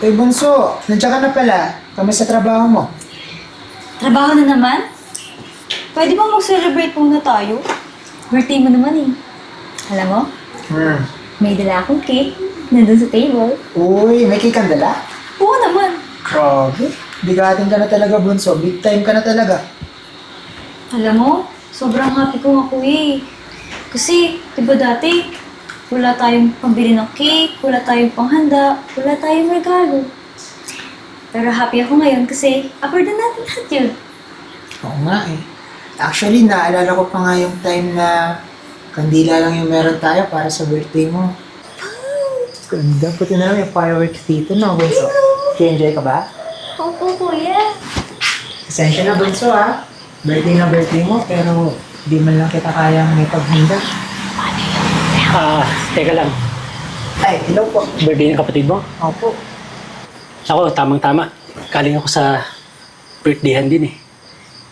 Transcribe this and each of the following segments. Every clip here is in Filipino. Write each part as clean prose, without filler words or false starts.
Uy, Bunso, nandiyan ka na pala. Kamusta sa trabaho mo? Trabaho na naman? Pwede bang mag-celebrate muna tayo? Birthday mo naman eh. Alam mo, may dala akong cake. Nandun sa table. Uy, may cake kang dala? Oo naman. Grabe. Bigatin ka na talaga, Bunso. Big time ka na talaga. Alam mo, sobrang happy ko ako eh. Kasi, diba dati, wala tayong pambili ng cake, wala tayong panghanda, wala tayong regalo. Pero happy ako ngayon kasi afford na natin lahat yun. Oo nga eh. Actually, naalala ko pa nga yung time na kandila lang yung meron tayo para sa birthday mo. Ganda. Puti na lang yung fireworks dito, no, Bunso? Enjoy ka ba? Opo, kuya. Pasensya na, Bunso, ha? Birthday na birthday mo, pero di man lang kita kayang may paghanda. Teka lang. Ay, hello po. Birthday ng kapatid mo? Opo. Ako, tamang-tama. Galing ako sa birthdayhan din eh.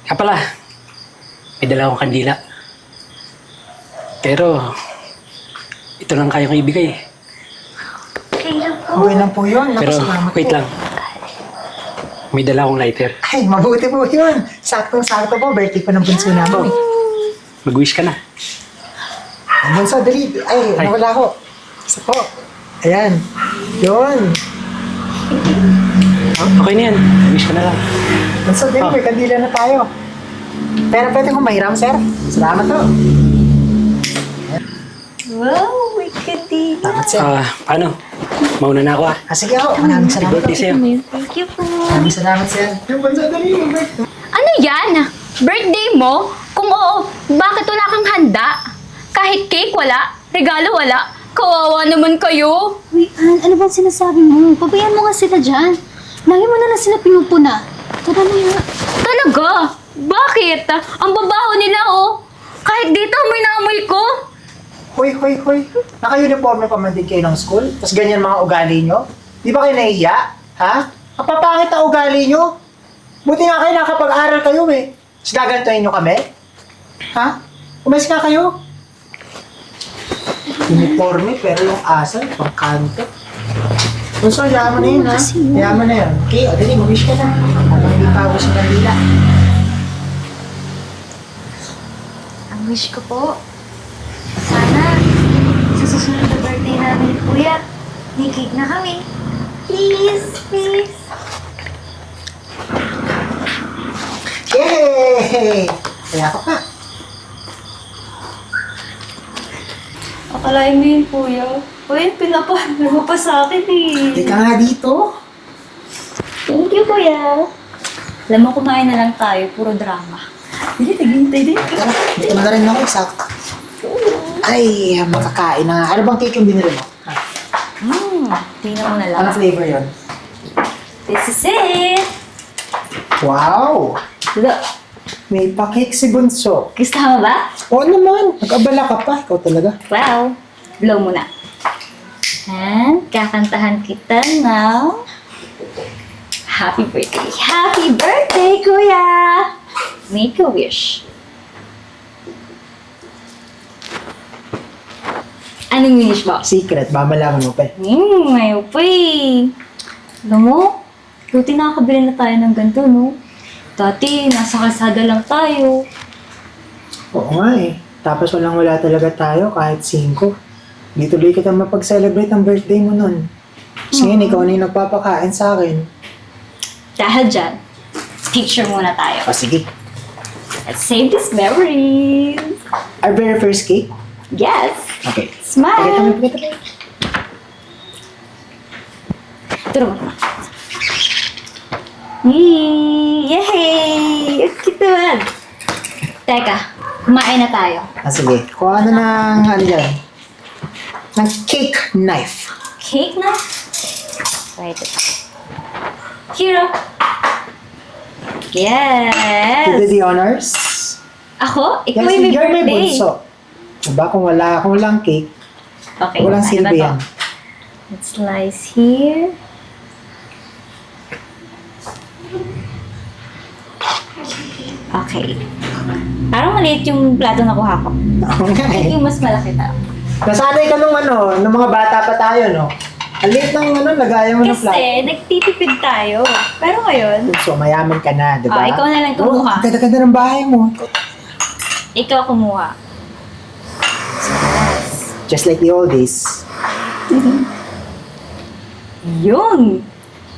Kaya pala, may dala akong kandila. Pero, ito lang kaya kong ibigay eh. Okay lang po yun. Pero, Nakasalamat wait po. lang. May dala akong lighter. Ay, mabuti po yun. Saktong-sakto po. Birthday pa ng bunso namin. eh. Mag-wish ka na. Bunso, dali. Ay, Ay. nawala ko. Isa po. Ayan. Yun. Okay na yan. Wish ka na lang. Bunso, dali. May kandila na tayo. Pero pwede kong mahiram, sir. Salamat to. Wow, may kandila. Salamat, sir. Paano? Mauna na ako ah. Sige ako. Maraming salamat. Birthday sa'yo. Thank you po. Maraming salamat, sir. Yung bunso, dali. Yung birthday. Ano yan? Birthday mo? Kung oo, bakit wala kang handa? Kahit cake wala, regalo wala. Kawawa naman kayo. Uy, Ann, ano bang sinasabi mo? Pabayaan mo nga sila dyan. Lagi mo na lang sila pinupuna. Tara na nga. Talaga? Bakit? Ang babaho nila oh. Kahit dito may naamoy ko. Hoy, hoy, hoy. Naka-uniforme pa man din kayo ng school? Tapos ganyan mga ugali nyo? Di ba kayo nahihiya? Ha? Kapapangit ang ugali nyo? Buti nga kayo nakapag-aral kayo eh. Tapos gagantuin nyo kami? Ha? Umalis ka kayo? Uniforme pero yung asal, pangkanto. Gusto, yaman na yun ha? Yaman na yun. Okay, o dali, mag-wish ka na. Habang hindi pa ako sa kandila. Ang wish ko po, sana sa susunod na birthday namin ni Kuya, may cake na kami. Please, please. Yay! Kaya ka pa. Akalain mo yun, Kuya. Uy, pinapahalo mo pa sa akin eh. Teka nga dito. Thank you, Kuya. Alam mo, kumain na lang tayo. Puro drama. Dili, taghintay din. Tara, dito na rin ako. Sakto. Ay, makakain na nga. Ano bang cake yung binili mo? Ha? Tingnan mo na lang. Ano flavor yun? This is it! Wow! Look, May pa-cake si Bunso. gusto mo ba? Oo naman. Nag-abala ka pa. Ikaw talaga. Wow! Blow muna. And, kakantahan kita ng Happy birthday! Happy birthday, Kuya! Make a wish. Anong wish mo? Secret. Mamalaman mo pa eh. Ayaw pa eh. Alam mo, buti nakakabili na tayo ng ganito, no? Dati, nasa kalsada lang tayo. Oo nga eh. Tapos walang-wala talaga tayo kahit 5. Hindi tuloy kita mapag-celebrate ang birthday mo nun. Kasi ngayon, ikaw na yung nagpapakain sa akin. Dahil dyan, picture muna tayo. O sige. Let's save these memories. Our very first cake? Yes. Okay. Smile. Pakita mo. Turo mo naman. Yay! Ang cute naman. Teka, kumain na tayo. Ah, sige. Kuha na ng, ano yan? Ng cake knife. Cake na? Wait ito. Hero. Yes! To do the honors. Ako? Ikaw Yes, yung may you're my birthday. bunso. Diba kung walang cake, Okay, walang ano ba silbi to? yan. Let's slice here. Okay. Parang maliit yung plato na kuha ko. Oo nga eh. Yung mas malaki na. Nasanay ka nung ano, nung mga bata pa tayo, no? Ang liit ng lagayan mo ng Kasi flat. nagtitipid tayo. Pero ngayon, So, mayaman ka na, di ba? ikaw na lang kumuha. Oh, ang ganda-ganda ng bahay mo. Ikaw kumuha. Just like the old days. Yun!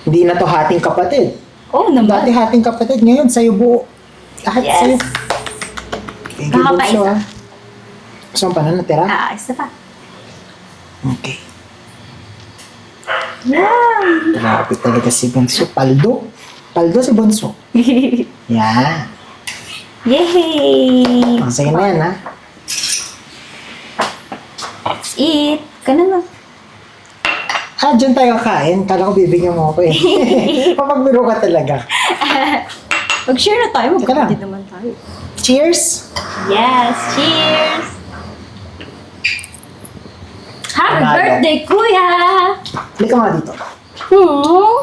Hindi na to hating kapatid. Oh, Dati naman. hating kapatid, ngayon sa'yo buo. Lahat Yes. sa'yo. Thank you, Baka pa Bunso, isa. Gusto mo pa na natira? Isa pa. Okay. Yan! Grabe talaga si Bunso. Paldo. Paldo si Bunso. Yan. Yay! Ang sa'yo na yan, ha? Let's eat. Ganun na. Dyan tayo kain. Kala ko bibigyan mo ako eh. Papagbiro ka talaga. Mag-share na tayo. Teka lang. Magkakapatid naman tayo. Cheers! Yes! Cheers! Happy Umaga. birthday, kuya! Halika nga dito. Hmm?